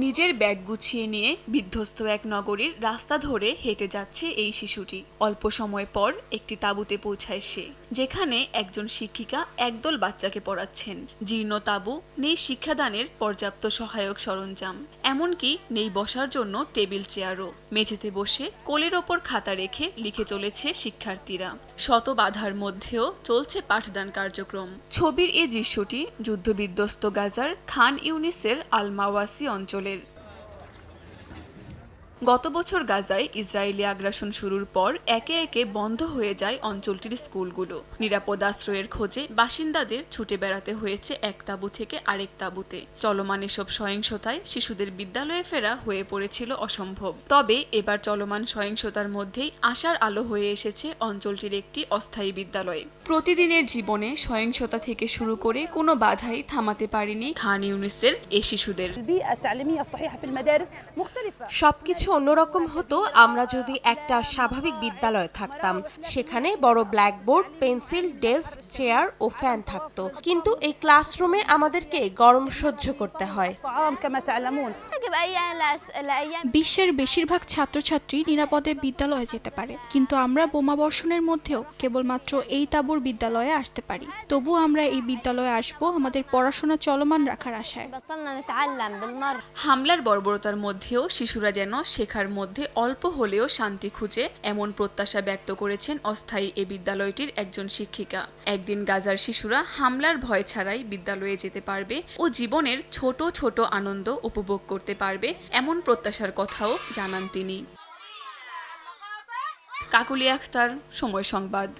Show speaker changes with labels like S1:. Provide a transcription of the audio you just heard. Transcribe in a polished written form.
S1: নিজের ব্যাগ গুছিয়ে নিয়ে বিধ্বস্ত এক নগরীর রাস্তা ধরে হেঁটে যাচ্ছে এই শিশুটি। অল্প সময় পর একটি তাঁবুতে পৌঁছায় সে, যেখানে একজন শিক্ষিকা একদল বাচ্চাকে পড়াচ্ছেন। জীর্ণ তাঁবু, নেই শিক্ষাদানের পর্যাপ্ত সহায়ক সরঞ্জাম, এমনকি নেই বসার জন্য টেবিল চেয়ারও। মেঝেতে বসে কোলের ওপর খাতা রেখে লিখে চলেছে শিক্ষার্থীরা। শত বাধার মধ্যেও চলছে পাঠদান কার্যক্রম। ছবির এই দৃশ্যটি যুদ্ধবিধ্বস্ত গাজার খান ইউনিসের আল মাওয়াসি অঞ্চলের। গত বছর গাজায় ইসরায়েলি আগ্রাসন শুরুর পর একে একে বন্ধ হয়ে যায় অঞ্চলটির স্কুলগুলো। নিরাপদ আশ্রয়ের খোঁজে বাসিন্দাদের ছুটে বেড়াতে হয়েছে এক তাঁবু থেকে আরেক তাঁবুতে। চলমান এসব সহিংসতায় শিশুদের বিদ্যালয়ে ফেরা হয়ে পড়েছিল অসম্ভব। তবে এবার চলমান সহিংসতার মধ্যেই আশার আলো হয়ে এসেছে অঞ্চলটির একটি অস্থায়ী বিদ্যালয়ে। প্রতিদিনের জীবনে সহিংসতা থেকে শুরু করে কোনো বাধাই থামাতে পারেনি খান ইউনিসের এই শিশুদের।
S2: সবকিছু অন্যরকম হতো আমরা যদি একটা স্বাভাবিক বিদ্যালয়ে থাকতাম, সেখানে বড় ব্ল্যাকবোর্ড, পেন্সিল, ডেস্ক, চেয়ার ও ফ্যান থাকতো। কিন্তু এই ক্লাসরুমে আমাদেরকে গরম সহ্য করতে হয়।
S3: বিশ্বের বেশিরভাগ ছাত্রছাত্রী নিরাপদে বিদ্যালয়ে যেতে পারে, কিন্তু আমরা বোমাবর্ষণের মধ্যেও কেবলমাত্র এই তাঁবুর বিদ্যালয়ে আসতে পারি। তবু আমরা এই বিদ্যালয়ে আসবো আমাদের পড়াশোনা চলমান রাখার আশায়।
S1: হামলার বর্বরতার মধ্যেও শিশুরা যেন শেখার মধ্যে অল্প হলেও শান্তি খুঁজে, এমন প্রত্যাশা ব্যক্ত করেছেন অস্থায়ী এ বিদ্যালয়টির একজন শিক্ষিকা। একদিন গাজার শিশুরা হামলার ভয় ছাড়াই বিদ্যালয়ে যেতে পারবে ও জীবনের ছোট ছোট আনন্দ উপভোগ করতে পারবে, এমন প্রত্যাশার কথাও জানান তিনি। কাকুলি আখতার, সময় সংবাদ।